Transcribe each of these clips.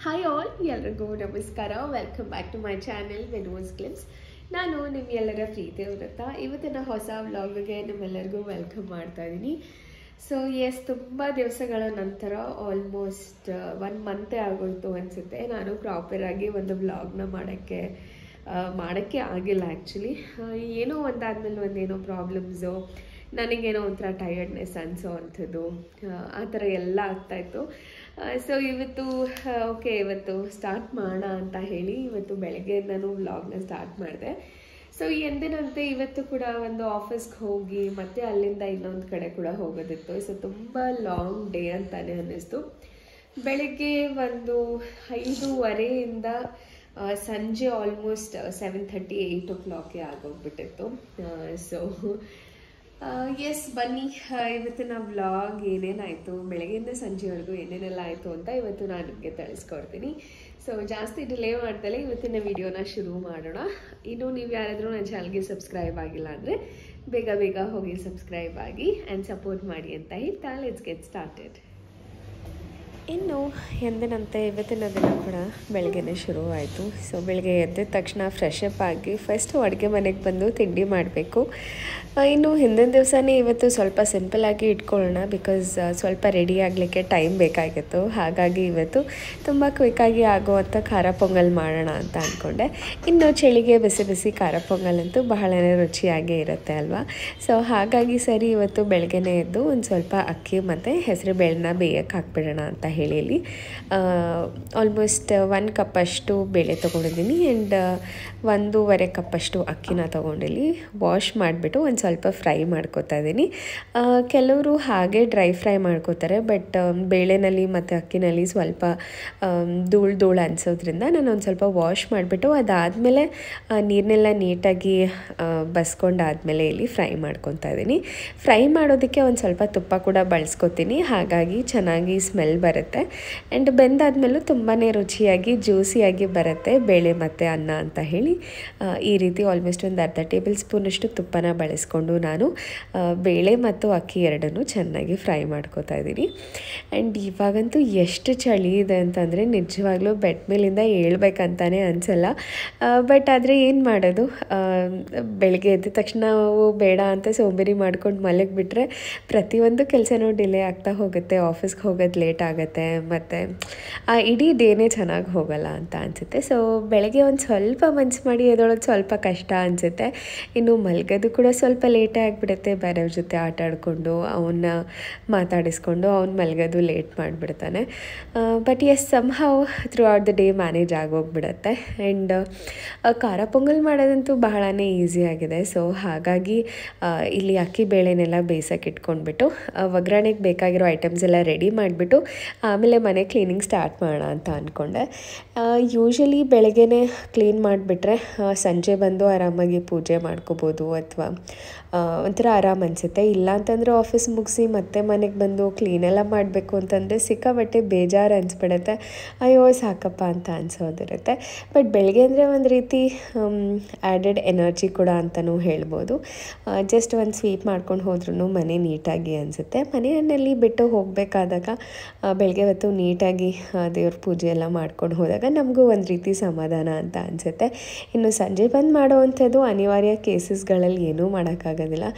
Hi all, ಎಲ್ಲರಿಗೂ ನಮಸ್ಕಾರ. Welcome back to my channel Venus Clips. ನಾನು ನಿಮ್ಮೆಲ್ಲರ ಪ್ರೀತಿ ವ್ರತ. ಇವತ್ತಿನ ಹೊಸ ವ್ಲಾಗ್ಗೆ ನಿಮ್ಮೆಲ್ಲರಿಗೂ ವೆಲ್ಕಮ್ ಮಾಡ್ತಾ ಇದ್ದೀನಿ. ಸೊ ತುಂಬ ದಿವಸಗಳ ನಂತರ ಆಲ್ಮೋಸ್ಟ್ 1 ಮಂತೇ ಆಗೋಯ್ತು ಅನಿಸುತ್ತೆ ನಾನು ಪ್ರಾಪರಾಗಿ ಒಂದು ವ್ಲಾಗ್ನ ಮಾಡೋಕ್ಕೆ ಆಗಿಲ್ಲ. ಆ್ಯಕ್ಚುಲಿ ಏನೋ ಒಂದಾದ್ಮೇಲೆ ಒಂದೇನೋ ಪ್ರಾಬ್ಲಮ್ಸು, ನನಗೇನೋ ಒಂಥರ ಟಯರ್ಡ್ನೆಸ್ ಅನಿಸೋ ಅಂಥದ್ದು ಆ ಥರ ಎಲ್ಲ ಆಗ್ತಾಯಿತ್ತು. ಸೊ ಇವತ್ತು ಸ್ಟಾರ್ಟ್ ಮಾಡೋಣ ಅಂತ ಹೇಳಿ ಇವತ್ತು ಬೆಳಗ್ಗೆ ನಾನು ವ್ಲಾಗ್ನ ಸ್ಟಾರ್ಟ್ ಮಾಡಿದೆ. ಸೊ ಎಂದಿನಂತೆ ಇವತ್ತು ಕೂಡ ಒಂದು ಆಫೀಸ್ಗೆ ಹೋಗಿ ಮತ್ತೆ ಅಲ್ಲಿಂದ ಇನ್ನೊಂದು ಕಡೆ ಕೂಡ ಹೋಗೋದಿತ್ತು. ಸೊ ತುಂಬ ಲಾಂಗ್ ಡೇ ಅಂತಾನೆ ಅನ್ನಿಸ್ತು. ಬೆಳಗ್ಗೆ ಒಂದು 5:30 ಸಂಜೆ ಆಲ್ಮೋಸ್ಟ್ 7:30 8 o'clock ಆಗೋಗ್ಬಿಟ್ಟಿತ್ತು. ಸೊ ಬನ್ನಿ, ಇವತ್ತಿನ ವ್ಲಾಗ್ ಏನೇನಾಯಿತು, ಬೆಳಗ್ಗೆಯಿಂದ ಸಂಜೆವರೆಗೂ ಏನೇನೆಲ್ಲ ಆಯಿತು ಅಂತ ಇವತ್ತು ನಾನು ನಿಮಗೆ ತಿಳಿಸ್ಕೊಡ್ತೀನಿ. ಸೊ ಜಾಸ್ತಿ ಡಿಲೇ ಮಾಡ್ದಲೇ ಇವತ್ತಿನ ವಿಡಿಯೋನ ಶುರು ಮಾಡೋಣ. ಇನ್ನು ನೀವು ಯಾರಾದರೂ ನನ್ನ ಚಾನಲ್ಗೆ ಸಬ್ಸ್ಕ್ರೈಬ್ ಆಗಿಲ್ಲ ಅಂದರೆ ಬೇಗ ಹೋಗಿ ಸಬ್ಸ್ಕ್ರೈಬ್ ಆಗಿ ಆ್ಯಂಡ್ ಸಪೋರ್ಟ್ ಮಾಡಿ ಅಂತ ಹೇಳ್ತಾ ಲೆಟ್ಸ್ ಗೆಟ್ ಸ್ಟಾರ್ಟೆಡ್. ಇನ್ನು ಎಂದಿನಂತೆ ಇವತ್ತಿನ ದಿನ ಕೂಡ ಬೆಳಗ್ಗೆನೇ ಶುರುವಾಯಿತು. ಸೊ ಬೆಳಗ್ಗೆ ಎದ್ದ ತಕ್ಷಣ ಫ್ರೆಶ್ ಅಪ್ ಆಗಿ ಫಸ್ಟು ಅಡುಗೆ ಮನೆಗೆ ಬಂದು ತಿಂಡಿ ಮಾಡಬೇಕು. ಇನ್ನು ಹಿಂದಿನ ದಿವಸನೇ ಇವತ್ತು ಸ್ವಲ್ಪ ಸಿಂಪಲ್ಲಾಗಿ ಇಟ್ಕೊಳ್ಳೋಣ, ಬಿಕಾಸ್ ಸ್ವಲ್ಪ ರೆಡಿ ಆಗಲಿಕ್ಕೆ ಟೈಮ್ ಬೇಕಾಗಿತ್ತು. ಹಾಗಾಗಿ ಇವತ್ತು ತುಂಬ ಕ್ವಿಕ್ಕಾಗಿ ಆಗುವಂಥ ಖಾರ ಪೊಂಗಲ್ ಮಾಡೋಣ ಅಂತ ಅಂದ್ಕೊಂಡೆ. ಇನ್ನು ಚಳಿಗೆ ಬಿಸಿ ಬಿಸಿ ಖಾರ ಪೊಂಗಲ್ ಅಂತೂ ಬಹಳನೇ ರುಚಿಯಾಗೇ ಇರುತ್ತೆ ಅಲ್ವಾ. ಸೊ ಹಾಗಾಗಿ ಸರಿ ಇವತ್ತು ಬೆಳಗ್ಗೆನೇ ಎದ್ದು ಒಂದು ಸ್ವಲ್ಪ ಅಕ್ಕಿ ಮತ್ತು ಹೆಸರು ಬೇಳೆನ ಬೇಯಕ್ಕೆ ಹಾಕ್ಬಿಡೋಣ ಅಂತ ಹೇಳಿ ಇಲ್ಲಿ ಆಲ್ಮೋಸ್ಟ್ 1 ಕಪ್ಪಷ್ಟು ಬೇಳೆ ತೊಗೊಂಡಿದ್ದೀನಿ ಆ್ಯಂಡ್ 1.5 ಕಪ್ಪಷ್ಟು ಅಕ್ಕಿನ ತೊಗೊಂಡಿಲ್ಲಿ ವಾಶ್ ಮಾಡಿಬಿಟ್ಟು ಒಂದು ಸ್ವಲ್ಪ ಫ್ರೈ ಮಾಡ್ಕೊತಾ ಇದ್ದೀನಿ. ಕೆಲವರು ಹಾಗೆ ಡ್ರೈ ಫ್ರೈ ಮಾಡ್ಕೋತಾರೆ, ಬಟ್ ಬೇಳೆನಲ್ಲಿ ಮತ್ತು ಅಕ್ಕಿನಲ್ಲಿ ಸ್ವಲ್ಪ ಧೂಳು ಅನಿಸೋದ್ರಿಂದ ನಾನು ಒಂದು ಸ್ವಲ್ಪ ವಾಶ್ ಮಾಡಿಬಿಟ್ಟು ಅದಾದಮೇಲೆ ನೀರನ್ನೆಲ್ಲ ನೀಟಾಗಿ ಬಸ್ಕೊಂಡಾದಮೇಲೆ ಇಲ್ಲಿ ಫ್ರೈ ಮಾಡ್ಕೊತಾ ಇದ್ದೀನಿ. ಫ್ರೈ ಮಾಡೋದಕ್ಕೆ ಒಂದು ಸ್ವಲ್ಪ ತುಪ್ಪ ಕೂಡ ಬಳಸ್ಕೊತೀನಿ, ಹಾಗಾಗಿ ಚೆನ್ನಾಗಿ ಸ್ಮೆಲ್ ಬರುತ್ತೆ ಆ್ಯಂಡ್ ಬೆಂದಾದ್ಮೇಲೂ ತುಂಬಾ ರುಚಿಯಾಗಿ ಜ್ಯೂಸಿಯಾಗಿ ಬರುತ್ತೆ ಬೇಳೆ ಮತ್ತು ಅನ್ನ ಅಂತ ಹೇಳಿ ಈ ರೀತಿ ಆಲ್ಮೋಸ್ಟ್ ಒಂದು ಅರ್ಧ ಟೇಬಲ್ ಸ್ಪೂನಷ್ಟು ತುಪ್ಪನ ಬಳಸ್ಕೊಂಡು ನಾನು ಬೇಳೆ ಮತ್ತು ಅಕ್ಕಿ ಎರಡನ್ನೂ ಚೆನ್ನಾಗಿ ಫ್ರೈ ಮಾಡ್ಕೋತಾ ಇದ್ದೀನಿ. ಆ್ಯಂಡ್ ಇವಾಗಂತೂ ಎಷ್ಟು ಚಳಿ ಇದೆ ಅಂತಂದರೆ ನಿಜವಾಗ್ಲೂ ಬೆಡ್ ಮೇಲಿಂದ ಹೇಳ್ಬೇಕಂತಾನೆ ಅನಿಸಲ್ಲ. ಬಟ್ ಆದರೆ ಏನು ಮಾಡೋದು, ಬೆಳಗ್ಗೆ ಎದ್ದ ತಕ್ಷಣ ನಾವು ಬೇಡ ಅಂತ ಸೋಂಬೇರಿ ಮಾಡ್ಕೊಂಡು ಮಲಗಿಬಿಟ್ರೆ ಪ್ರತಿಯೊಂದು ಕೆಲಸನೂ ಡಿಲೇ ಆಗ್ತಾ ಹೋಗುತ್ತೆ, ಆಫೀಸ್ಗೆ ಹೋಗೋದು ಲೇಟ್ ಆಗುತ್ತೆ ಮತ್ತು ಇಡೀ ಡೇನೇ ಚೆನ್ನಾಗಿ ಹೋಗಲ್ಲ ಅಂತ ಅನಿಸುತ್ತೆ. ಸೊ ಬೆಳಗ್ಗೆ ಒಂದು ಸ್ವಲ್ಪ ಮನ್ಸು ಮಾಡಿ ಎದೊಳಗೆ ಸ್ವಲ್ಪ ಕಷ್ಟ ಅನಿಸುತ್ತೆ. ಇನ್ನು ಮಲಗೋದು ಕೂಡ ಸ್ವಲ್ಪ ಲೇಟೇ ಆಗಿಬಿಡುತ್ತೆ. ಬೇರೆಯವ್ರ ಜೊತೆ ಆಟ ಆಡಿಕೊಂಡು ಅವನ್ನ ಮಾತಾಡಿಸ್ಕೊಂಡು ಅವ್ನು ಮಲಗೋದು ಲೇಟ್ ಮಾಡಿಬಿಡ್ತಾನೆ. But somehow throughout the day manage ಆಗೋಗ್ಬಿಡುತ್ತೆ. ಆ್ಯಂಡ್ ಖಾರ ಪೊಂಗಲ್ ಮಾಡೋದಂತೂ ಬಹಳನೇ ಈಸಿಯಾಗಿದೆ. ಸೊ ಹಾಗಾಗಿ ಇಲ್ಲಿ ಅಕ್ಕಿ ಬೇಳೆನೆಲ್ಲ ಬೇಯಿಸೋಕೆ ಇಟ್ಕೊಂಡ್ಬಿಟ್ಟು ಒಗ್ಗರಣೆಗೆ ಬೇಕಾಗಿರೋ ಐಟಮ್ಸ್ ಎಲ್ಲ ರೆಡಿ ಮಾಡಿಬಿಟ್ಟು ಆಮೇಲೆ ಮನೆ ಕ್ಲೀನಿಂಗ್ ಸ್ಟಾರ್ಟ್ ಮಾಡೋಣ ಅಂತ ಅಂದ್ಕೊಂಡೆ. ಯೂಶ್ವಲಿ ಬೆಳಗ್ಗೆನೇ ಕ್ಲೀನ್ ಮಾಡಿಬಿಟ್ರೆ ಸಂಜೆ ಬಂದು ಆರಾಮಾಗಿ ಪೂಜೆ ಮಾಡ್ಕೋಬೋದು ಅಥವಾ ಒಂಥರ ಆರಾಮ್ ಅನಿಸುತ್ತೆ. ಇಲ್ಲ ಅಂತಂದರೆ ಆಫೀಸ್ ಮುಗಿಸಿ ಮತ್ತೆ ಮನೆಗೆ ಬಂದು ಕ್ಲೀನೆಲ್ಲ ಮಾಡಬೇಕು ಅಂತಂದರೆ ಸಿಕ್ಕಾಬಟ್ಟೆ ಬೇಜಾರು ಅನಿಸ್ಬಿಡುತ್ತೆ. ಅಯ್ಯೋ ಸಾಕಪ್ಪ ಅಂತ ಅನಿಸೋದಿರುತ್ತೆ. ಬಟ್ ಬೆಳಗ್ಗೆ ಅಂದರೆ ಒಂದು ರೀತಿ ಆ್ಯಡೆಡ್ ಎನರ್ಜಿ ಕೂಡ ಅಂತಲೂ ಹೇಳ್ಬೋದು. ಜಸ್ಟ್ ಒಂದು ಸ್ವೀಪ್ ಮಾಡ್ಕೊಂಡು ಹೋದ್ರೂ ಮನೆ ನೀಟಾಗಿ ಅನಿಸುತ್ತೆ. ಮನೆಯಲ್ಲಿ ಬಿಟ್ಟು ಹೋಗಬೇಕಾದಾಗ ಬೆಳಗ್ಗೆ ಹೊತ್ತು ನೀಟಾಗಿ ದೇವ್ರ ಪೂಜೆ ಎಲ್ಲ ಮಾಡ್ಕೊಂಡು ಹೋದಾಗ ನಮಗೂ ಒಂದು ರೀತಿ ಸಮಾಧಾನ ಅಂತ ಅನಿಸುತ್ತೆ. ಇನ್ನು ಸಂಜೆ ಬಂದು ಮಾಡೋವಂಥದ್ದು ಅನಿವಾರ್ಯ ಕೇಸಸ್ಗಳಲ್ಲಿ ಏನೂ ಮಾಡೋಕ್ಕಾಗೋದಿಲ್ಲ,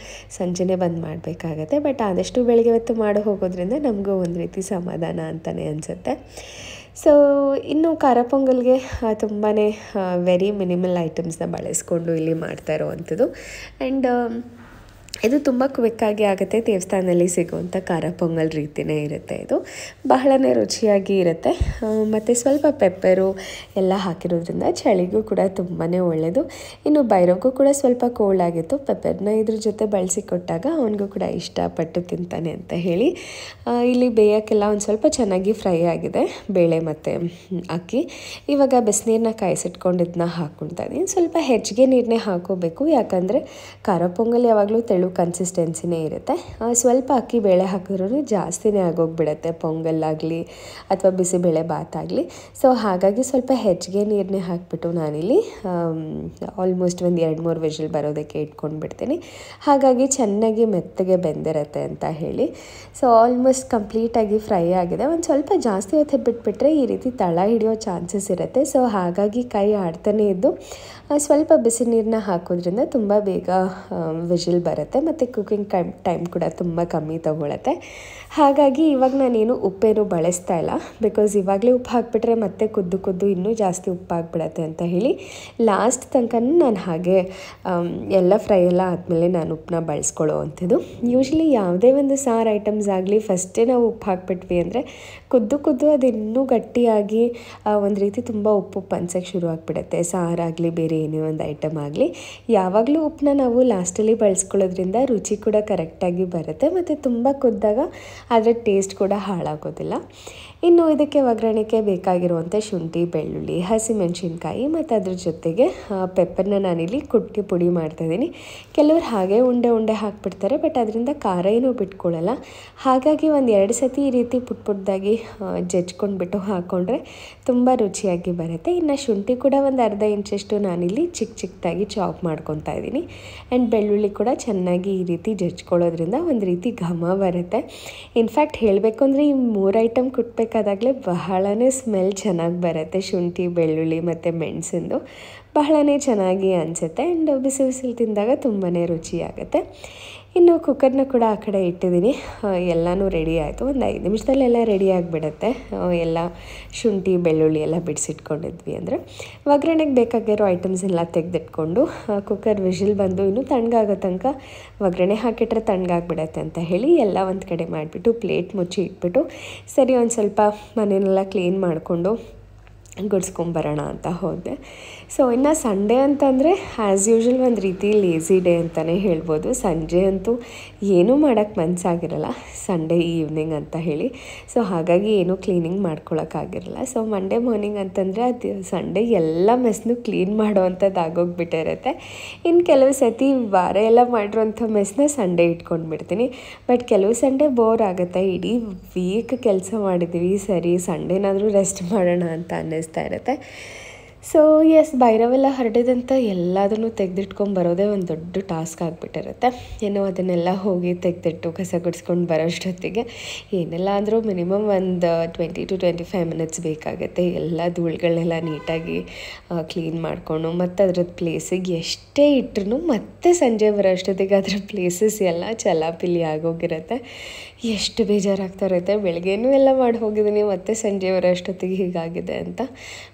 ಸಂಜೆನೇ ಬಂದು ಮಾಡಬೇಕಾಗತ್ತೆ. ಬಟ್ ಆದಷ್ಟು ಬೆಳಗ್ಗೆ ಹೊತ್ತು ಮಾಡಿ ಹೋಗೋದ್ರಿಂದ ನಮಗೂ ಒಂದು ರೀತಿ ಸಮಾಧಾನ ಅಂತಲೇ ಅನಿಸುತ್ತೆ. ಸೊ ಇನ್ನು ಖಾರ ಪೊಂಗಲ್ಗೆ ತುಂಬಾ ವೆರಿ ಮಿನಿಮಲ್ ಐಟಮ್ಸ್ನ ಬಳಸ್ಕೊಂಡು ಇಲ್ಲಿ ಮಾಡ್ತಾ ಇರೋವಂಥದ್ದು. ಆ್ಯಂಡ್ ಇದು ತುಂಬ ಕ್ವಿಕ್ಕಾಗಿ ಆಗುತ್ತೆ. ದೇವಸ್ಥಾನದಲ್ಲಿ ಸಿಗುವಂಥ ಖಾರ ಪೊಂಗಲ್ ರೀತಿಯೇ ಇರುತ್ತೆ. ಇದು ಬಹಳನೇ ರುಚಿಯಾಗಿ ಇರುತ್ತೆ ಮತ್ತು ಸ್ವಲ್ಪ ಪೆಪ್ಪರು ಎಲ್ಲ ಹಾಕಿರೋದ್ರಿಂದ ಚಳಿಗೂ ಕೂಡ ತುಂಬಾ ಒಳ್ಳೆಯದು. ಇನ್ನು ಭೈರವ್ಗೂ ಕೂಡ ಸ್ವಲ್ಪ ಕೋಲ್ಡ್ ಆಗಿತ್ತು. ಪೆಪ್ಪರ್ನ ಇದ್ರ ಜೊತೆ ಬಳಸಿ ಕೊಟ್ಟಾಗ ಅವನಿಗೂ ಕೂಡ ಇಷ್ಟಪಟ್ಟು ತಿಂತಾನೆ ಅಂತ ಹೇಳಿ ಇಲ್ಲಿ ಬೇಯೋಕ್ಕೆಲ್ಲ ಒಂದು ಸ್ವಲ್ಪ ಚೆನ್ನಾಗಿ ಫ್ರೈ ಆಗಿದೆ ಬೇಳೆ ಮತ್ತು ಅಕ್ಕಿ. ಇವಾಗ ಬಿಸಿನೀರನ್ನ ಕಾಯಿಸಿಟ್ಕೊಂಡಿದ್ದನ್ನ ಹಾಕ್ಕೊಳ್ತಾ ಇದ್ದೀನಿ. ಸ್ವಲ್ಪ ಹೆಚ್ಚಿಗೆ ನೀರನ್ನೇ ಹಾಕೋಬೇಕು, ಯಾಕಂದರೆ ಖಾರ ಪೊಂಗಲ್ ಯಾವಾಗಲೂ ತೆಳು ತೆಳು ಕನ್ಸಿಸ್ಟೆನ್ಸಿನೇ ಇರುತ್ತೆ. ಸ್ವಲ್ಪ ಅಕ್ಕಿ ಬೇಳೆ ಹಾಕಿದ್ರೂ ಜಾಸ್ತಿನೇ ಆಗೋಗ್ಬಿಡುತ್ತೆ ಪೊಂಗಲ್ಲಾಗಲಿ ಅಥವಾ ಬಿಸಿಬೇಳೆ ಬಾತ್ ಆಗಲಿ. ಸೊ ಹಾಗಾಗಿ ಸ್ವಲ್ಪ ಹೆಚ್ಚಿಗೆ ನೀರನ್ನೇ ಹಾಕಿಬಿಟ್ಟು ನಾನಿಲ್ಲಿ ಆಲ್ಮೋಸ್ಟ್ ಒಂದು 2-3 ವಿಷಲ್ ಬರೋದಕ್ಕೆ ಇಟ್ಕೊಂಡು ಬಿಡ್ತೀನಿ. ಹಾಗಾಗಿ ಚೆನ್ನಾಗಿ ಮೆತ್ತಗೆ ಬೆಂದಿರುತ್ತೆ ಅಂತ ಹೇಳಿ. ಸೊ ಆಲ್ಮೋಸ್ಟ್ ಕಂಪ್ಲೀಟಾಗಿ ಫ್ರೈ ಆಗಿದೆ. ಒಂದು ಸ್ವಲ್ಪ ಜಾಸ್ತಿ ಹೊತ್ತು ಬಿಟ್ಬಿಟ್ರೆ ಈ ರೀತಿ ತಳ ಹಿಡಿಯೋ ಚಾನ್ಸಸ್ ಇರುತ್ತೆ. ಸೊ ಹಾಗಾಗಿ ಕೈ ಆಡ್ತಾನೆ ಇದ್ದು ಸ್ವಲ್ಪ ಬಿಸಿ ನೀರನ್ನ ಹಾಕೋದ್ರಿಂದ ತುಂಬ ಬೇಗ ವಿಷಲ್ ಬರುತ್ತೆ ಮತ್ತು ಕುಕ್ಕಿಂಗ್ ಟೈಮ್ ಕೂಡ ತುಂಬ ಕಮ್ಮಿ ತೊಗೊಳತ್ತೆ. ಹಾಗಾಗಿ ಇವಾಗ ನಾನೇನು ಉಪ್ಪೇನು ಬಳಸ್ತಾ ಇಲ್ಲ, ಬಿಕಾಸ್ ಇವಾಗಲೇ ಉಪ್ಪು ಹಾಕಿಬಿಟ್ರೆ ಮತ್ತೆ ಕುದ್ದು ಇನ್ನೂ ಜಾಸ್ತಿ ಉಪ್ಪಾಗ್ಬಿಡತ್ತೆ ಅಂತ ಹೇಳಿ ಲಾಸ್ಟ್ ತನಕ ನಾನು ಹಾಗೆ ಎಲ್ಲ ಫ್ರೈ ಎಲ್ಲ ಆದಮೇಲೆ ನಾನು ಉಪ್ಪನ್ನ ಬಳಸ್ಕೊಳ್ಳೋ ಅಂಥದ್ದು. ಯೂಶ್ವಲಿ ಯಾವುದೇ ಒಂದು ಸಾರು ಐಟಮ್ಸ್ ಆಗಲಿ ಫಸ್ಟೇ ನಾವು ಉಪ್ಪು ಹಾಕ್ಬಿಟ್ವಿ ಅಂದರೆ ಕುದ್ದು ಅದು ಇನ್ನೂ ಗಟ್ಟಿಯಾಗಿ ಒಂದು ರೀತಿ ತುಂಬ ಉಪ್ಪು ಅನ್ಸೋಕ್ಕೆ ಶುರು ಆಗಿಬಿಡುತ್ತೆ. ಸಾರಾಗಲಿ ಬೇರೆ ಏನೇ ಒಂದು ಐಟಮ್ ಆಗಲಿ ಯಾವಾಗಲೂ ಉಪ್ಪನ್ನ ನಾವು ಲಾಸ್ಟಲ್ಲಿ ಬಳಸ್ಕೊಳ್ಳೋದ್ರಿಂದ ರುಚಿ ಕೂಡ ಕರೆಕ್ಟಾಗಿ ಬರುತ್ತೆ ಮತ್ತು ತುಂಬ ಕುದ್ದಾಗ ಅದರ ಟೇಸ್ಟ್ ಕೂಡ ಹಾಳಾಗೋದಿಲ್ಲ. ಇನ್ನು ಇದಕ್ಕೆ ಒಗ್ಗರಣೆಗೆ ಬೇಕಾಗಿರುವಂಥ ಶುಂಠಿ, ಬೆಳ್ಳುಳ್ಳಿ, ಹಸಿಮೆಣಸಿನ್ಕಾಯಿ ಮತ್ತು ಅದ್ರ ಜೊತೆಗೆ ಪೆಪ್ಪರ್ನ ನಾನಿಲ್ಲಿ ಕುಟ್ಟಿ ಪುಡಿ ಮಾಡ್ತಾಯಿದ್ದೀನಿ. ಕೆಲವರು ಹಾಗೆ ಉಂಡೆ ಹಾಕ್ಬಿಡ್ತಾರೆ, ಬಟ್ ಅದರಿಂದ ಖಾರ ಏನೂ ಬಿಟ್ಕೊಳ್ಳಲ್ಲ. ಹಾಗಾಗಿ 1-2 ಸತಿ ಈ ರೀತಿ ಪುಟ್ದಾಗಿ ಜಜ್ಕೊಂಡ್ಬಿಟ್ಟು ಹಾಕ್ಕೊಂಡ್ರೆ ತುಂಬ ರುಚಿಯಾಗಿ ಬರುತ್ತೆ. ಇನ್ನು ಶುಂಠಿ ಕೂಡ ಒಂದು ಅರ್ಧ ಇಂಚಷ್ಟು ನಾನಿಲ್ಲಿ ಚಿಕ್ಕದಾಗಿ ಚಾಪ್ ಮಾಡ್ಕೊತಾ ಇದ್ದೀನಿ. ಆ್ಯಂಡ್ ಬೆಳ್ಳುಳ್ಳಿ ಕೂಡ ಚೆನ್ನಾಗಿ ಈ ರೀತಿ ಜಜ್ಕೊಳ್ಳೋದ್ರಿಂದ ಒಂದು ರೀತಿ ಘಮ ಬರುತ್ತೆ. ಇನ್ಫ್ಯಾಕ್ಟ್ ಹೇಳಬೇಕು ಅಂದರೆ ಈ 3 ಐಟಮ್ ಕುಟ್ಬೇಕಾದಾಗಲೇ ಬಹಳನೇ ಸ್ಮೆಲ್ ಚೆನ್ನಾಗಿ ಬರುತ್ತೆ. ಶುಂಠಿ, ಬೆಳ್ಳುಳ್ಳಿ ಮತ್ತು ಮೆಣಸಿಂದು ಬಹಳನೇ ಚೆನ್ನಾಗಿ ಅನಿಸುತ್ತೆ. ಆ್ಯಂಡ್ ಬಿಸಿ ತಿಂದಾಗ ತುಂಬಾ ರುಚಿಯಾಗುತ್ತೆ. ಇನ್ನು ಕುಕ್ಕರ್ನ ಕೂಡ ಆ ಕಡೆ ಇಟ್ಟಿದ್ದೀನಿ. ಎಲ್ಲನೂ ರೆಡಿ ಆಯಿತು. ಒಂದು 5 ನಿಮಿಷದಲ್ಲೆಲ್ಲ ರೆಡಿ ಆಗಿಬಿಡುತ್ತೆ. ಎಲ್ಲ ಶುಂಠಿ, ಬೆಳ್ಳುಳ್ಳಿ ಎಲ್ಲ ಬಿಡಿಸಿಟ್ಕೊಂಡಿದ್ವಿ ಅಂದರೆ ಒಗ್ಗರಣೆಗೆ ಬೇಕಾಗಿರೋ ಐಟಮ್ಸ್ ಎಲ್ಲ ತೆಗೆದಿಟ್ಕೊಂಡು ಕುಕ್ಕರ್ ವಿಷಲ್ ಬಂದು ಇನ್ನೂ ತಣ್ಣಗಾಗೋ ತನಕ ಒಗ್ಗರಣೆ ಹಾಕಿಟ್ರೆ ತಣ್ಣಗಾಗ್ಬಿಡತ್ತೆ ಅಂತ ಹೇಳಿ ಎಲ್ಲ ಒಂದು ಕಡೆ ಮಾಡಿಬಿಟ್ಟು ಪ್ಲೇಟ್ ಮುಚ್ಚಿ ಇಟ್ಬಿಟ್ಟು ಸರಿ ಒಂದು ಸ್ವಲ್ಪ ಮನೆಯನ್ನೆಲ್ಲ ಕ್ಲೀನ್ ಮಾಡಿಕೊಂಡು ಗುಡಿಸ್ಕೊಂಬರೋಣ ಅಂತ ಹೋದೆ. ಸೊ ಇನ್ನು ಸಂಡೇ ಅಂತಂದರೆ ಆ್ಯಸ್ ಯೂಶ್ವಲ್ ಒಂದು ರೀತಿ ಲೇಝಿ ಡೇ ಅಂತಲೇ ಹೇಳ್ಬೋದು. ಸಂಜೆ ಅಂತೂ ಏನೂ ಮಾಡೋಕ್ಕೆ ಮನಸ್ಸಾಗಿರಲ್ಲ, ಸಂಡೇ ಈವ್ನಿಂಗ್ ಅಂತ ಹೇಳಿ. ಸೊ ಹಾಗಾಗಿ ಏನೂ ಕ್ಲೀನಿಂಗ್ ಮಾಡ್ಕೊಳಕ್ಕಾಗಿರಲ್ಲ. ಸೊ ಮಂಡೇ ಮಾರ್ನಿಂಗ್ ಅಂತಂದರೆ ಅದು ಸಂಡೇ ಎಲ್ಲ ಮೆಸ್ನು ಕ್ಲೀನ್ ಮಾಡೋ ಅಂಥದ್ದು ಆಗೋಗ್ಬಿಟ್ಟಿರುತ್ತೆ. ಇನ್ನು ಕೆಲವು ಸತಿ ವಾರ ಎಲ್ಲ ಮಾಡಿರೋಂಥ ಮೆಸ್ನ ಸಂಡೇ ಇಟ್ಕೊಂಡ್ಬಿಡ್ತೀನಿ. ಬಟ್ ಕೆಲವು ಸಂಡೇ ಬೋರ್ ಆಗುತ್ತೆ. ಇಡೀ ವೀಕ್ ಕೆಲಸ ಮಾಡಿದ್ದೀವಿ, ಸರಿ ಸಂಡೇನಾದರೂ ರೆಸ್ಟ್ ಮಾಡೋಣ ಅಂತ ಅನ್ನಿಸ್ತಾ ಇರುತ್ತೆ. ಸೊ ಎಸ್, ಭೈರವೆಲ್ಲ ಹರಡಿದಂಥ ಎಲ್ಲದನ್ನು ತೆಗೆದಿಟ್ಕೊಂಬರೋದೇ ಒಂದು ದೊಡ್ಡ ಟಾಸ್ಕ್ ಆಗಿಬಿಟ್ಟಿರುತ್ತೆ. ಏನೋ ಅದನ್ನೆಲ್ಲ ಹೋಗಿ ತೆಗೆದಿಟ್ಟು ಕಸ ಗುಡಿಸ್ಕೊಂಡು ಬರೋಷ್ಟೊತ್ತಿಗೆ ಏನೆಲ್ಲ ಅಂದರೂ ಮಿನಿಮಮ್ ಒಂದು 20 to 25 ಮಿನಿಟ್ಸ್ ಬೇಕಾಗುತ್ತೆ. ಎಲ್ಲ ಧೂಳುಗಳನ್ನೆಲ್ಲ ನೀಟಾಗಿ ಕ್ಲೀನ್ ಮಾಡಿಕೊಂಡು ಮತ್ತು ಅದ್ರದ್ದು ಪ್ಲೇಸಿಗೆ ಎಷ್ಟೇ ಇಟ್ಟರು ಮತ್ತೆ ಸಂಜೆ ಬರೋಷ್ಟೊತ್ತಿಗೆ ಅದರ ಪ್ಲೇಸಸ್ ಎಲ್ಲ ಚಲಾಪಿಲಿ ಆಗೋಗಿರುತ್ತೆ. ಎಷ್ಟು ಬೇಜಾರಾಗ್ತಾ ಇರುತ್ತೆ. ಬೆಳಗ್ಗೆನೂ ಎಲ್ಲ ಮಾಡಿ ಹೋಗಿದ್ದೀನಿ, ಮತ್ತೆ ಸಂಜೆ ಬರೋಷ್ಟೊತ್ತಿಗೆ ಹೀಗಾಗಿದೆ ಅಂತ.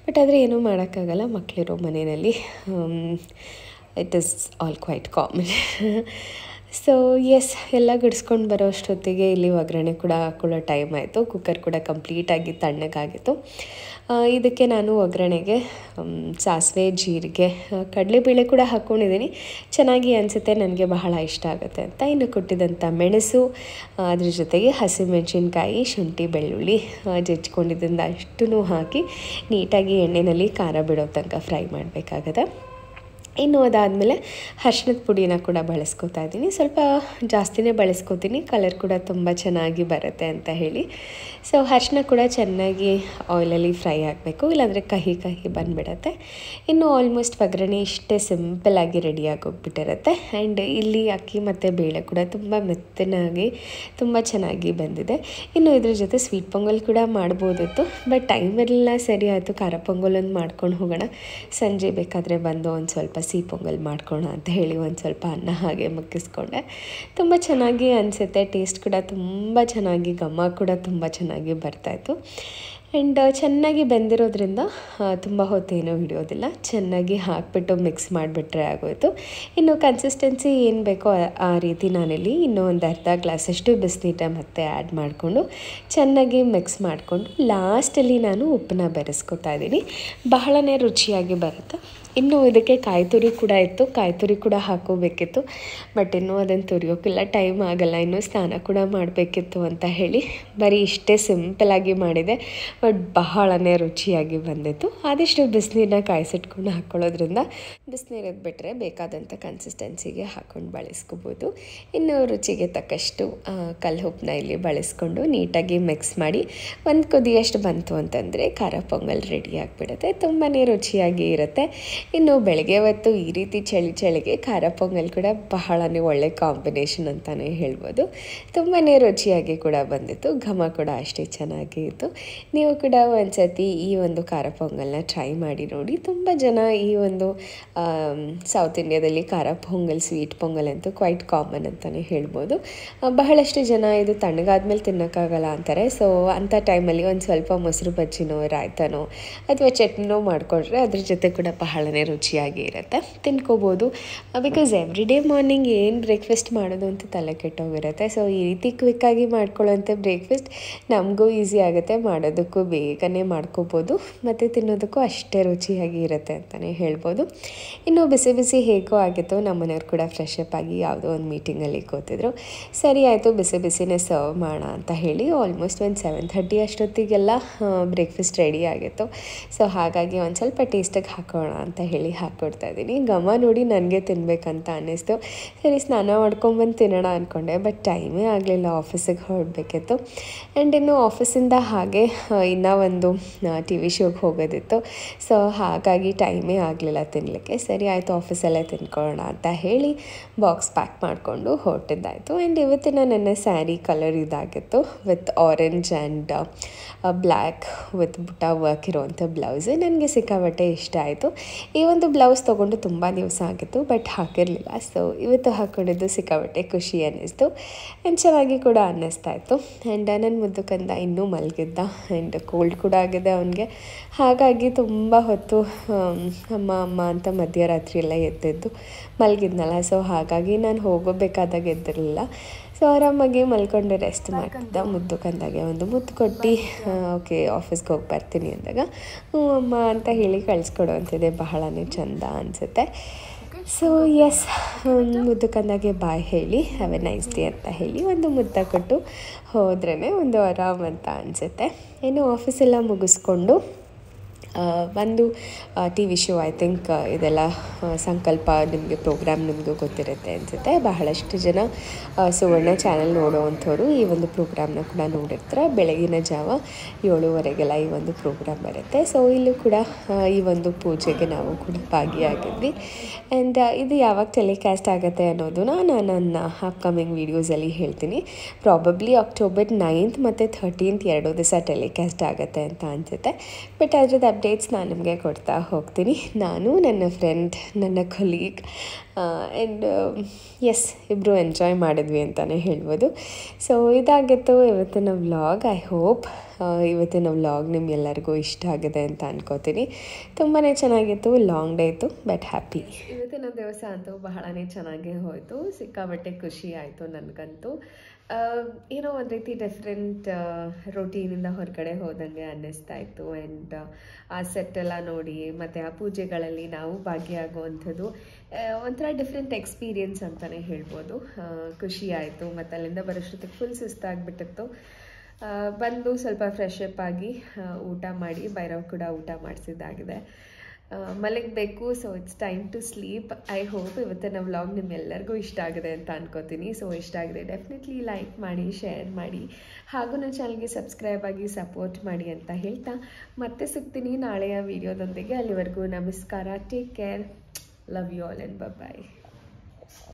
ಬಟ್ ಆದರೆ ಏನೂ ಮಾಡೋಕ್ಕಾಗಲ್ಲ, ಮಕ್ಕಳಿರೋ ಮನೆಯಲ್ಲಿ it is all quite common. So yes, ಎಲ್ಲ ಗಿಡಿಸ್ಕೊಂಡು ಬರೋ ಅಷ್ಟೊತ್ತಿಗೆ ಇಲ್ಲಿ ಒಗ್ಗರಣೆ ಕೂಡ ಹಾಕೊಳ್ಳೋ ಟೈಮ್ ಆಯಿತು. ಕುಕ್ಕರ್ ಕೂಡ ಕಂಪ್ಲೀಟಾಗಿ ತಣ್ಣಗಾಗಿತ್ತು. ಇದಕ್ಕೆ ನಾನು ಒಗ್ಗರಣೆಗೆ ಸಾಸಿವೆ, ಜೀರಿಗೆ, ಕಡಲೆಬೇಳೆ ಕೂಡ ಹಾಕ್ಕೊಂಡಿದ್ದೀನಿ. ಚೆನ್ನಾಗಿ ಅನಿಸುತ್ತೆ, ನನಗೆ ಬಹಳ ಇಷ್ಟ ಆಗುತ್ತೆ ಅಂತ. ಇನ್ನು ಕುಟ್ಟಿದಂಥ ಮೆಣಸು, ಅದ್ರ ಜೊತೆಗೆ ಹಸಿಮೆಣಸಿನ್ಕಾಯಿ, ಶುಂಠಿ, ಬೆಳ್ಳುಳ್ಳಿ ಜಜ್ಕೊಂಡಿದ್ದರಿಂದ ಅಷ್ಟೂ ಹಾಕಿ ನೀಟಾಗಿ ಎಣ್ಣೆಯಲ್ಲಿ ಖಾರ ಬಿಡೋ ತನಕ ಫ್ರೈ ಮಾಡಬೇಕಾಗತ್ತೆ. ಇನ್ನು ಅದಾದಮೇಲೆ ಅರಿಶಿಣದ ಪುಡಿನ ಕೂಡ ಬಳಸ್ಕೊತಾ ಇದ್ದೀನಿ. ಸ್ವಲ್ಪ ಜಾಸ್ತಿನೇ ಬಳಸ್ಕೊತೀನಿ, ಕಲರ್ ಕೂಡ ತುಂಬ ಚೆನ್ನಾಗಿ ಬರುತ್ತೆ ಅಂತ ಹೇಳಿ. ಸೊ ಅರಿಶಿಣ ಕೂಡ ಚೆನ್ನಾಗಿ ಆಯಿಲಲ್ಲಿ ಫ್ರೈ ಆಗಬೇಕು, ಇಲ್ಲಾಂದರೆ ಕಹಿ ಬಂದುಬಿಡತ್ತೆ. ಇನ್ನು ಆಲ್ಮೋಸ್ಟ್ ಒಗ್ಗರಣೆ ಇಷ್ಟೇ ಸಿಂಪಲ್ಲಾಗಿ ರೆಡಿಯಾಗಿ ಹೋಗ್ಬಿಟ್ಟಿರುತ್ತೆ. ಆ್ಯಂಡ್ ಇಲ್ಲಿ ಅಕ್ಕಿ ಮತ್ತು ಬೇಳೆ ಕೂಡ ತುಂಬ ಮೆತ್ತನಾಗಿ ತುಂಬ ಚೆನ್ನಾಗಿ ಬಂದಿದೆ. ಇನ್ನು ಇದ್ರ ಜೊತೆ ಸ್ವೀಟ್ ಪೊಂಗಲ್ ಕೂಡ ಮಾಡ್ಬೋದಿತ್ತು, ಬಟ್ ಟೈಮ್ ಇರಲಿಲ್ಲ. ಸರಿ ಆಯಿತು, ಖಾರ ಪೊಂಗಲೊಂದು ಮಾಡ್ಕೊಂಡು ಹೋಗೋಣ, ಸಂಜೆ ಬೇಕಾದರೆ ಬಂದು ಒಂದು ಸ್ವಲ್ಪ ಸಿಹಿ ಪೊಂಗಲ್ ಮಾಡ್ಕೊಳ್ಳೋಣ ಅಂತ ಹೇಳಿ ಒಂದು ಸ್ವಲ್ಪ ಅನ್ನ ಹಾಗೆ ಮುಗಿಸ್ಕೊಂಡೆ. ತುಂಬ ಚೆನ್ನಾಗಿ ಅನಿಸುತ್ತೆ. ಟೇಸ್ಟ್ ಕೂಡ ತುಂಬ ಚೆನ್ನಾಗಿ, ಘಮ ಕೂಡ ತುಂಬ ಚೆನ್ನಾಗಿ ಬರ್ತಾಯಿತ್ತು. ಆ್ಯಂಡ್ ಚೆನ್ನಾಗಿ ಬೆಂದಿರೋದ್ರಿಂದ ತುಂಬ ಹೊತ್ತೇನೂ ಹಿಡಿಯೋದಿಲ್ಲ. ಚೆನ್ನಾಗಿ ಹಾಕಿಬಿಟ್ಟು ಮಿಕ್ಸ್ ಮಾಡಿಬಿಟ್ರೆ ಆಗೋಯಿತು. ಇನ್ನು ಕನ್ಸಿಸ್ಟೆನ್ಸಿ ಏನು ಬೇಕೋ ಆ ರೀತಿ ನಾನಿಲ್ಲಿ ಇನ್ನೂ ಒಂದು ಅರ್ಧ ಗ್ಲಾಸಷ್ಟು ಬಿಸಿನೀರನ್ನ ಮತ್ತೆ ಆ್ಯಡ್ ಮಾಡಿಕೊಂಡು ಚೆನ್ನಾಗಿ ಮಿಕ್ಸ್ ಮಾಡಿಕೊಂಡು ಲಾಸ್ಟಲ್ಲಿ ನಾನು ಉಪ್ಪನ್ನ ಬೆರೆಸ್ಕೊತಾ ಇದ್ದೀನಿ. ಬಹಳನೇ ರುಚಿಯಾಗಿ ಬರುತ್ತೆ. ಇನ್ನು ಇದಕ್ಕೆ ಕಾಯಿ ತುರಿ ಕೂಡ ಇತ್ತು, ಕಾಯಿ ತುರಿ ಕೂಡ ಹಾಕೋಬೇಕಿತ್ತು. ಬಟ್ ಇನ್ನೂ ಅದನ್ನು ತುರಿಯೋಕ್ಕೆಲ್ಲ ಟೈಮ್ ಆಗಲ್ಲ, ಇನ್ನೂ ಸ್ನಾನ ಕೂಡ ಮಾಡಬೇಕಿತ್ತು ಅಂತ ಹೇಳಿ ಬರೀ ಇಷ್ಟೇ ಸಿಂಪಲಾಗಿ ಮಾಡಿದೆ. ಬಟ್ ಬಹಳನೇ ರುಚಿಯಾಗಿ ಬಂದಿತ್ತು. ಆದಷ್ಟು ಬಿಸಿನೀರನ್ನ ಕಾಯಿಸಿಟ್ಕೊಂಡು ಹಾಕ್ಕೊಳ್ಳೋದ್ರಿಂದ ಬಿಸಿನೀರಿಗೆ ಬಿಟ್ಟರೆ ಬೇಕಾದಂಥ ಕನ್ಸಿಸ್ಟೆನ್ಸಿಗೆ ಹಾಕ್ಕೊಂಡು ಬಳಸ್ಕೋಬೋದು. ಇನ್ನು ರುಚಿಗೆ ತಕ್ಕಷ್ಟು ಕಲ್ಲು ಉಪ್ಪನ್ನ ಇಲ್ಲಿ ಬಳಸ್ಕೊಂಡು ನೀಟಾಗಿ ಮಿಕ್ಸ್ ಮಾಡಿ ಒಂದು ಕುದಿಯಷ್ಟು ಬಂತು ಅಂತಂದರೆ ಖಾರ ಪೊಂಗಲ್ ರೆಡಿ ಆಗಿಬಿಡುತ್ತೆ. ತುಂಬಾ ರುಚಿಯಾಗಿ ಇರುತ್ತೆ. ಇನ್ನು ಬೆಳಗ್ಗೆ ಹೊತ್ತು ಈ ರೀತಿ ಚಳಿಗೆ ಖಾರ ಪೊಂಗಲ್ ಕೂಡ ಬಹಳನೇ ಒಳ್ಳೆ ಕಾಂಬಿನೇಷನ್ ಅಂತಲೇ ಹೇಳ್ಬೋದು. ತುಂಬಾ ರುಚಿಯಾಗಿ ಕೂಡ ಬಂದಿತ್ತು, ಘಮ ಕೂಡ ಅಷ್ಟೇ ಚೆನ್ನಾಗಿ ಇತ್ತು. ನೀವು ಕೂಡ ಒಂದ್ಸತಿ ಈ ಒಂದು ಖಾರ ಪೊಂಗಲ್ನ ಟ್ರೈ ಮಾಡಿ ನೋಡಿ. ತುಂಬ ಜನ ಈ ಒಂದು ಸೌತ್ ಇಂಡಿಯಾದಲ್ಲಿ ಖಾರ ಪೊಂಗಲ್, ಸ್ವೀಟ್ ಪೊಂಗಲ್ ಅಂತೂ ಕ್ವೈಟ್ ಕಾಮನ್ ಅಂತಲೇ ಹೇಳ್ಬೋದು. ಬಹಳಷ್ಟು ಜನ ಇದು ತಣ್ಣಗಾದ್ಮೇಲೆ ತಿನ್ನೋಕ್ಕಾಗಲ್ಲ ಅಂತಾರೆ. ಸೊ ಅಂಥ ಟೈಮಲ್ಲಿ ಒಂದು ಸ್ವಲ್ಪ ಮೊಸರು ಬಜ್ಜಿನೋ ರಾಯ್ತನೋ ಅಥವಾ ಚಟ್ನಿನೋ ಮಾಡಿಕೊಂಡ್ರೆ ಅದ್ರ ಜೊತೆ ಕೂಡ ಬಹಳನೇ ರುಚಿಯಾಗಿ ಇರುತ್ತೆ, ತಿನ್ಕೋಬೋದು. ಬಿಕಾಸ್ ಎವ್ರಿ ಡೇ ಮಾರ್ನಿಂಗ್ ಏನು ಬ್ರೇಕ್ಫಾಸ್ಟ್ ಮಾಡೋದು ಅಂತ ತಲೆ ಕೆಟ್ಟೋಗಿರುತ್ತೆ. ಸೊ ಈ ರೀತಿ ಕ್ವಿಕ್ಕಾಗಿ ಮಾಡ್ಕೊಳ್ಳೋಂಥ ಬ್ರೇಕ್ಫಾಸ್ಟ್ ನಮಗೂ ಈಸಿ ಆಗುತ್ತೆ, ಮಾಡೋದಕ್ಕೂ ಬೇಗನೆ ಮಾಡ್ಕೋಬೋದು ಮತ್ತು ತಿನ್ನೋದಕ್ಕೂ ಅಷ್ಟೇ ರುಚಿಯಾಗಿ ಇರುತ್ತೆ ಅಂತಲೇ ಹೇಳ್ಬೋದು. ಇನ್ನು ಬಿಸಿ ಬಿಸಿ ಹೇಗೋ ಆಗಿತ್ತು. ನಮ್ಮ ಮನೆಯವ್ರು ಕೂಡ ಫ್ರೆಶ್ ಅಪ್ ಆಗಿ ಯಾವುದೋ ಒಂದು ಮೀಟಿಂಗಲ್ಲಿ ಕೂತಿದ್ರು. ಸರಿ ಆಯಿತು, ಬಿಸಿ ಬಿಸಿನೇ ಸರ್ವ್ ಮಾಡೋಣ ಅಂತ ಹೇಳಿ ಆಲ್ಮೋಸ್ಟ್ ಒಂದು 7:30 ಅಷ್ಟೊತ್ತಿಗೆಲ್ಲ ಬ್ರೇಕ್ಫಾಸ್ಟ್ ರೆಡಿ ಆಗಿತ್ತು. ಸೊ ಹಾಗಾಗಿ ಒಂದು ಸ್ವಲ್ಪ ಟೇಸ್ಟಿಗೆ ಹಾಕೋಣ ಅಂತ ಹೇಳಿ ಹಾಕ್ಕೊಡ್ತಾ ಇದ್ದೀನಿ. ಘಮ ನೋಡಿ ನನಗೆ ತಿನ್ನಬೇಕಂತ ಅನ್ನಿಸ್ತು. ಸರಿ ಸ್ನಾನ ಮಾಡ್ಕೊಂಬಂದು ತಿನ್ನೋಣ ಅಂದ್ಕೊಂಡೆ. ಬಟ್ ಟೈಮೇ ಆಗಲಿಲ್ಲ, ಆಫೀಸಿಗೆ ಹೊರಡಬೇಕಿತ್ತು. ಆ್ಯಂಡ್ ಇನ್ನು ಆಫೀಸಿಂದ ಹಾಗೆ ಇನ್ನೂ ಒಂದು TV ಶೋಗೆ ಹೋಗೋದಿತ್ತು. ಸೊ ಹಾಗಾಗಿ ಟೈಮೇ ಆಗಲಿಲ್ಲ ತಿನ್ನಲಿಕ್ಕೆ. ಸರಿ ಆಯಿತು, ಆಫೀಸಲ್ಲೇ ತಿನ್ಕೊಳ್ಳೋಣ ಅಂತ ಹೇಳಿ ಬಾಕ್ಸ್ ಪ್ಯಾಕ್ ಮಾಡಿಕೊಂಡು ಹೊರಟಿದ್ದಾಯಿತು. ಆ್ಯಂಡ್ ಇವತ್ತಿನ ನನ್ನ ಸ್ಯಾರಿ ಕಲರ್ ಇದಾಗಿತ್ತು with orange and black with ಬುಟ್ಟ ವರ್ಕ್ ಇರೋವಂಥ ಬ್ಲೌಸ್. ನನಗೆ ಸಿಕ್ಕಾಪಟ್ಟೆ ಇಷ್ಟ ಆಯಿತು. ಈ ಒಂದು ಬ್ಲೌಸ್ ತೊಗೊಂಡು ತುಂಬ ದಿವಸ ಆಗಿತ್ತು, ಬಟ್ ಹಾಕಿರಲಿಲ್ಲ. ಸೊ ಇವತ್ತು ಹಾಕ್ಕೊಂಡಿದ್ದು ಸಿಕ್ಕಾಪಟ್ಟೆ ಖುಷಿ ಅನ್ನಿಸ್ತು ಆ್ಯಂಡ್ ಚೆನ್ನಾಗಿ ಕೂಡ ಅನ್ನಿಸ್ತಾ ಇತ್ತು. ಆ್ಯಂಡ್ ನನ್ನ ಮುದ್ದು ಕಂದ ಇನ್ನೂ ಮಲಗಿದ್ದ ಆ್ಯಂಡ್ ಕೋಲ್ಡ್ ಕೂಡ ಆಗಿದೆ ಅವನಿಗೆ. ಹಾಗಾಗಿ ತುಂಬ ಹೊತ್ತು ಅಮ್ಮ ಅಂತ ಮಧ್ಯರಾತ್ರಿ ಎಲ್ಲ ಎದ್ದೆದ್ದು ಮಲಗಿದ್ನಲ್ಲ. ಸೊ ಹಾಗಾಗಿ ನಾನು ಹೋಗಬೇಕಾದಾಗ ಎದ್ದಿರಲಿಲ್ಲ. ಸೊ ಆರಾಮಾಗಿ ಮಲ್ಕೊಂಡು ರೆಸ್ಟ್ ಮಾಡ್ತಿದ್ದ. ಮುದ್ದು ಕಂದಾಗೆ ಒಂದು ಮುದ್ದು ಕೊಟ್ಟು ಓಕೆ ಆಫೀಸ್ಗೆ ಹೋಗಿ ಬರ್ತೀನಿ ಅಂದಾಗ ಅಮ್ಮ ಅಂತ ಹೇಳಿ ಕಳಿಸ್ಕೊಡುವಂತಿದೆ. ಬಹಳನೇ ಚೆಂದ ಅನಿಸುತ್ತೆ. ಸೊ ಎಸ್, ಮುದ್ದು ಕಂದಾಗೆ ಬಾಯ್ ಹೇಳಿ ಹ್ಯಾವ್ ಎ ನೈಸ್ ಡೇ ಅಂತ ಹೇಳಿ ಒಂದು ಮುದ್ದ ಕೊಟ್ಟು ಹೋದ್ರೇ ಒಂದು ಆರಾಮ್ ಅಂತ ಅನಿಸುತ್ತೆ. ಇನ್ನು ಆಫೀಸೆಲ್ಲ ಮುಗಿಸ್ಕೊಂಡು ಒಂದು TV ಶೋ, ಐ ಥಿಂಕ್ ಇದೆಲ್ಲ ಸಂಕಲ್ಪ ನಿಮಗೆ ಪ್ರೋಗ್ರಾಮ್ ನಿಮಗೂ ಗೊತ್ತಿರುತ್ತೆ ಅನಿಸುತ್ತೆ. ಬಹಳಷ್ಟು ಜನ ಸುವರ್ಣ ಚಾನಲ್ ನೋಡೋವಂಥವ್ರು ಈ ಒಂದು ಪ್ರೋಗ್ರಾಮ್ನ ಕೂಡ ನೋಡಿರ್ತಾರೆ. ಬೆಳಗಿನ ಜಾವ 7:30ಗೆಲ್ಲ ಈ ಒಂದು ಪ್ರೋಗ್ರಾಮ್ ಬರುತ್ತೆ. ಸೊ ಇಲ್ಲೂ ಕೂಡ ಈ ಒಂದು ಪೂಜೆಗೆ ನಾವು ಕೂಡ ಭಾಗಿಯಾಗಿದ್ವಿ. ಆ್ಯಂಡ್ ಇದು ಯಾವಾಗ ಟೆಲಿಕಾಸ್ಟ್ ಆಗುತ್ತೆ ಅನ್ನೋದನ್ನ ನಾನು ನನ್ನ ಅಪ್ಕಮಿಂಗ್ ವೀಡಿಯೋಸಲ್ಲಿ ಹೇಳ್ತೀನಿ. ಪ್ರಾಬಬ್ಲಿ October 9th ಮತ್ತು 13th 2 ದಿವಸ ಟೆಲಿಕಾಸ್ಟ್ ಆಗುತ್ತೆ ಅಂತ ಅನಿಸುತ್ತೆ. ಬಟ್ ಅದ್ರದ್ದು ಅಪ್ಡೇಟ್ಸ್ ನಾನು ನಿಮಗೆ ಕೊಡ್ತಾ ಹೋಗ್ತೀನಿ. ನಾನು, ನನ್ನ ಫ್ರೆಂಡ್, ನನ್ನ ಕೊಲೀಗ್ ಆ್ಯಂಡ್ ಎಸ್ ಇಬ್ಬರು ಎಂಜಾಯ್ ಮಾಡಿದ್ವಿ ಅಂತಲೇ ಹೇಳ್ಬೋದು. ಸೊ ಇದಾಗಿತ್ತು ಇವತ್ತಿನ ವ್ಲಾಗ್. ಐ ಹೋಪ್ ಇವತ್ತಿನ ವ್ಲಾಗ್ ನಿಮ್ಗೆಲ್ಲರಿಗೂ ಇಷ್ಟ ಆಗಿದೆ ಅಂತ ಅನ್ಕೋತೀನಿ. ತುಂಬಾ ಚೆನ್ನಾಗಿತ್ತು, ಲಾಂಗ್ ಡೇ ಇತ್ತು, ಬಟ್ ಹ್ಯಾಪಿ. ಇವತ್ತಿನ ದಿವಸ ಅಂತೂ ಬಹಳನೇ ಚೆನ್ನಾಗೇ ಹೋಯಿತು. ಸಿಕ್ಕಾಪಟ್ಟೆ ಖುಷಿ ಆಯಿತು ನನಗಂತೂ. ಏನೋ ಒಂದು ರೀತಿ ಡಿಫ್ರೆಂಟ್ ರೊಟೀನಿಂದ ಹೊರಗಡೆ ಹೋದಂಗೆ ಅನ್ನಿಸ್ತಾ ಇತ್ತು. ಆ್ಯಂಡ್ ಆ ಸೆಟ್ಟೆಲ್ಲ ನೋಡಿ ಮತ್ತು ಆ ಪೂಜೆಗಳಲ್ಲಿ ನಾವು ಭಾಗಿಯಾಗುವಂಥದ್ದು ಒಂಥರ ಡಿಫ್ರೆಂಟ್ ಎಕ್ಸ್ಪೀರಿಯನ್ಸ್ ಅಂತಲೇ ಹೇಳ್ಬೋದು. ಖುಷಿ ಆಯಿತು. ಮತ್ತು ಅಲ್ಲಿಂದ ಬರೋಷ್ಟೊತ್ತಿಗೆ ಫುಲ್ ಸುಸ್ತಾಗಿಬಿಟ್ಟಿತ್ತು. ಬಂದು ಸ್ವಲ್ಪ ಫ್ರೆಶ್ ಅಪ್ ಆಗಿ ಊಟ ಮಾಡಿ, ಭೈರವ್ ಕೂಡ ಊಟ ಮಾಡಿಸಿದ್ದಾಗಿದೆ, ಮಲಗಬೇಕು. So it's time to sleep. I hope ಇವತ್ತಿನ ವ್ಲಾಗ್ ನಿಮ್ಮೆಲ್ಲರಿಗೂ ಇಷ್ಟ ಆಗಿದೆ ಅಂತ ಅನ್ಕೋತೀನಿ. ಸೊ ಇಷ್ಟ ಆಗಿದೆ ಡೆಫಿನೆಟ್ಲಿ ಲೈಕ್ ಮಾಡಿ, ಶೇರ್ ಮಾಡಿ, ಹಾಗೂ ನನ್ನ ಚಾನಲ್ಗೆ ಸಬ್ಸ್ಕ್ರೈಬ್ ಆಗಿ ಸಪೋರ್ಟ್ ಮಾಡಿ ಅಂತ ಹೇಳ್ತಾ ಮತ್ತೆ ಸಿಗ್ತೀನಿ ನಾಳೆಯ ವಿಡಿಯೋದೊಂದಿಗೆ. ಅಲ್ಲಿವರೆಗೂ ನಮಸ್ಕಾರ, take care, love you all and bye.